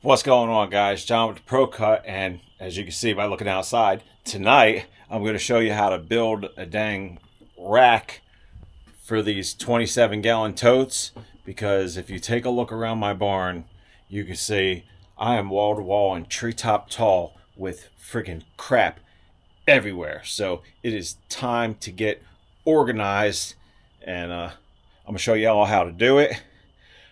What's going on, guys? John with the ProCut, and as you can see by looking outside, tonight I'm going to show you how to build a dang rack for these 27-gallon totes, because if you take a look around my barn, you can see I am wall to wall and treetop tall with freaking crap everywhere. So it is time to get organized, and I'm going to show you all how to do it.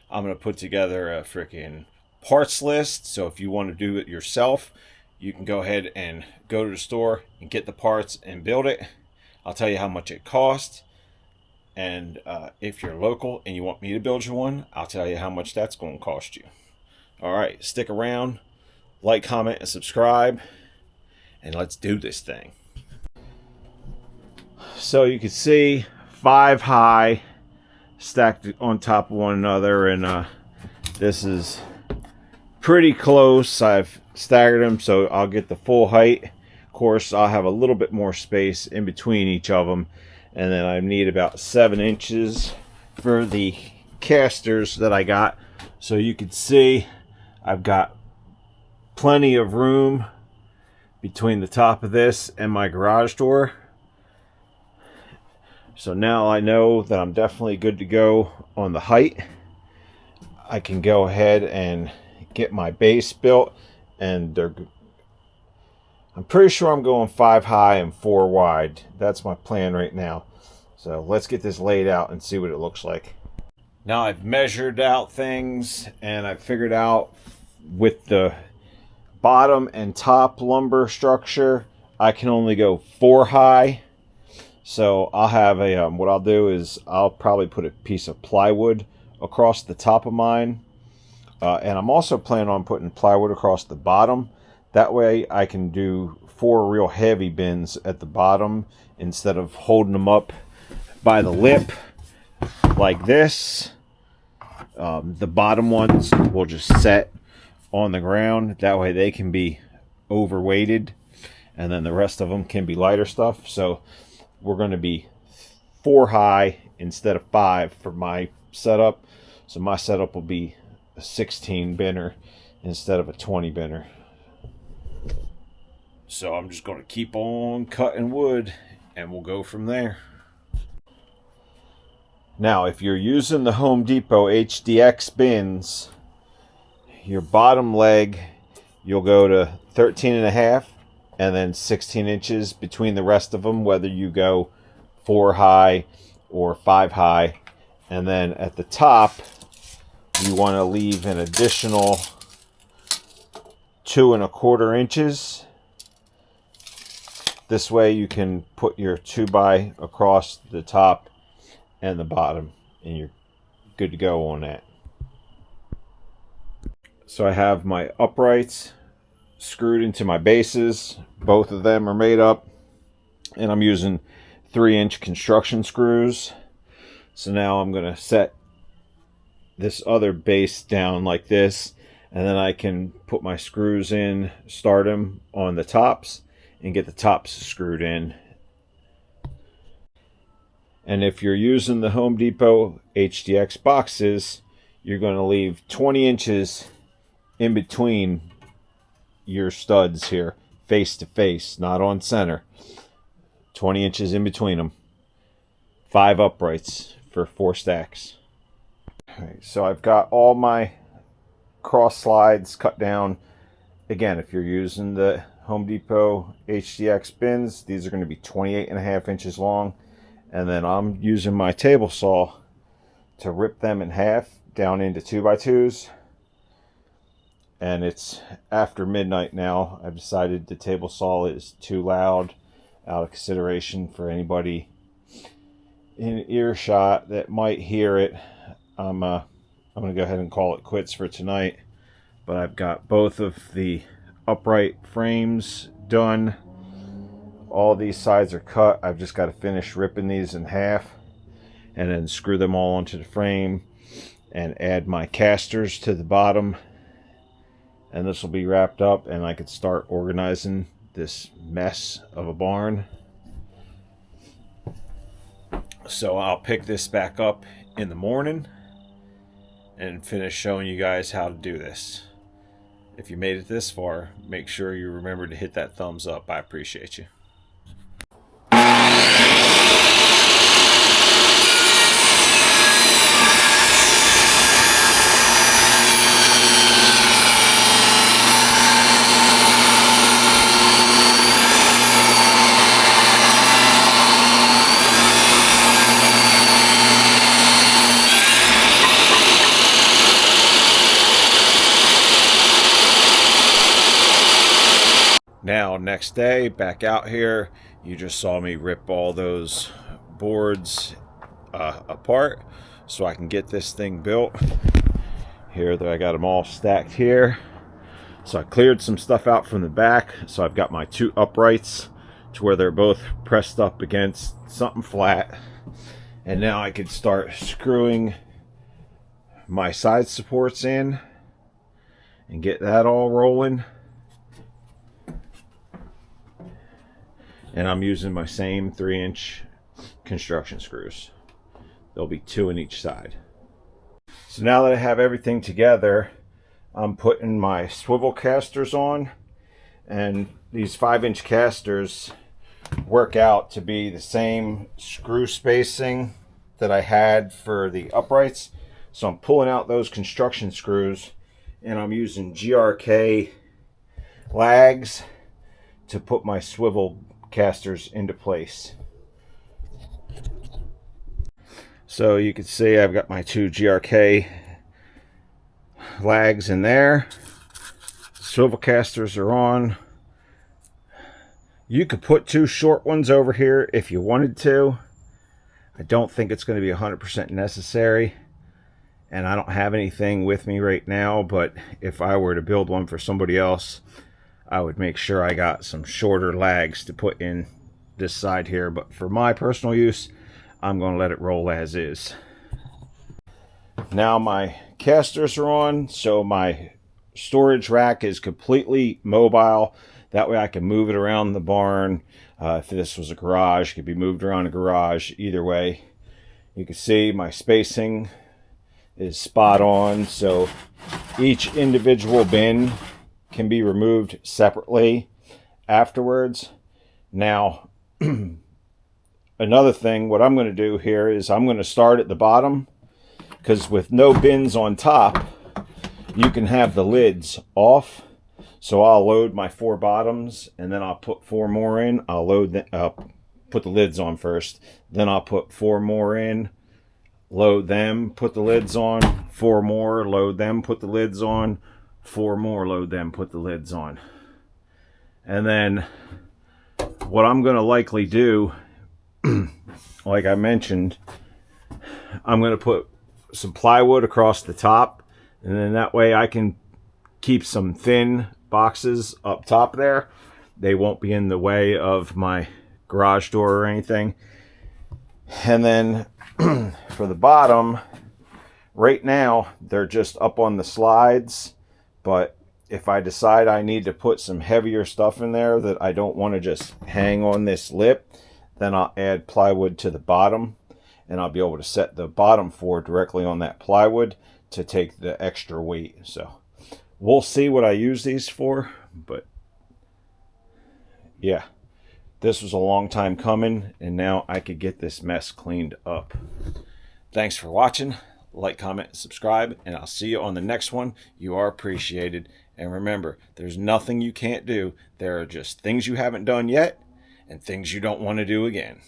I'm going to put together a freaking parts list, so if you want to do it yourself, you can go ahead and go to the store and get the parts and build it. I'll tell you how much it costs, and if you're local and you want me to build you one, I'll tell you how much that's going to cost you. All right, stick around, like, comment, and subscribe, and let's do this thing. So you can see 5 high stacked on top of one another, and this is pretty close. I've staggered them so I'll get the full height. Of course, I'll have a little bit more space in between each of them, and then I need about 7 inches for the casters that I got. So you can see I've got plenty of room between the top of this and my garage door. So now I know that I'm definitely good to go on the height. I can go ahead and get my base built, and I'm pretty sure I'm going 5 high and 4 wide. That's my plan right now. So let's get this laid out and see what it looks like. Now I've measured out things, and I've figured out with the bottom and top lumber structure, I can only go 4 high. So I'll have a what I'll do is I'll probably put a piece of plywood across the top of mine. And I'm also planning on putting plywood across the bottom. That way I can do 4 real heavy bins at the bottom instead of holding them up by the lip like this. The bottom ones will just set on the ground. That way they can be overweighted, and then the rest of them can be lighter stuff. So we're going to be 4 high instead of 5 for my setup. So my setup will be a 16 binner instead of a 20 binner. So I'm just going to keep on cutting wood, and we'll go from there. Now, if you're using the Home Depot HDX bins, your bottom leg, you'll go to 13.5 and then 16 inches between the rest of them, whether you go 4 high or 5 high. And then at the top, you want to leave an additional 2.25 inches. This way you can put your 2x across the top and the bottom, and you're good to go on that. So I have my uprights screwed into my bases. Both of them are made up, and I'm using 3-inch construction screws. So now I'm going to set this other base down like this, and then I can put my screws in, start them on the tops, and get the tops screwed in. And if you're using the Home Depot HDX boxes, you're going to leave 20 inches in between your studs here, face to face, not on center. 20 inches in between them. 5 uprights for 4 stacks. Alright, so I've got all my cross slides cut down. Again, if you're using the Home Depot HDX bins, these are going to be 28.5 inches long. And then I'm using my table saw to rip them in half down into 2x2s. And it's after midnight now. I've decided the table saw is too loud, out of consideration for anybody in earshot that might hear it. I'm going to go ahead and call it quits for tonight. But I've got both of the upright frames done. All these sides are cut. I've just got to finish ripping these in half and then screw them all onto the frame and add my casters to the bottom. And this will be wrapped up, and I could start organizing this mess of a barn. So I'll pick this back up in the morning and finish showing you guys how to do this. If you made it this far, make sure you remember to hit that thumbs up. I appreciate you. Now, next day, back out here, you just saw me rip all those boards apart so I can get this thing built. Here, I got them all stacked here. So I cleared some stuff out from the back. So I've got my two uprights to where they're both pressed up against something flat. And now I could start screwing my side supports in and get that all rolling. And I'm using my same 3-inch construction screws. There'll be 2 in each side. So now that I have everything together, I'm putting my swivel casters on. And these 5-inch casters work out to be the same screw spacing that I had for the uprights. So I'm pulling out those construction screws and I'm using GRK lags to put my swivel casters into place. So you can see I've got my 2 GRK lags in there. Swivel casters are on. You could put 2 short ones over here if you wanted to. I don't think it's going to be 100% necessary, and I don't have anything with me right now, but if I were to build one for somebody else, I would make sure I got some shorter lags to put in this side here. But for my personal use, I'm going to let it roll as is. Now my casters are on, so my storage rack is completely mobile. That way I can move it around the barn. If this was a garage, it could be moved around a garage. Either way, you can see my spacing is spot on. So each individual bin can be removed separately afterwards. Now, another thing, what I'm going to do here is I'm going to start at the bottom, because with no bins on top, you can have the lids off. So I'll load my 4 bottoms and then I'll put 4 more in. I'll put the lids on first, then I'll put 4 more in, load them, put the lids on, 4 more, load them, put the lids on, 4 more, load them, put the lids on. And then what I'm going to likely do, like I mentioned, I'm going to put some plywood across the top, and then that way I can keep some thin boxes up top there. They won't be in the way of my garage door or anything. And then for the bottom, right now they're just up on the slides, but if I decide I need to put some heavier stuff in there that I don't want to just hang on this lip, then I'll add plywood to the bottom, and I'll be able to set the bottom 4 directly on that plywood to take the extra weight. So we'll see what I use these for, but yeah, this was a long time coming, and now I could get this mess cleaned up. Thanks for watching. Like, comment, subscribe, and I'll see you on the next one. You are appreciated. And remember, there's nothing you can't do. There are just things you haven't done yet and things you don't want to do again.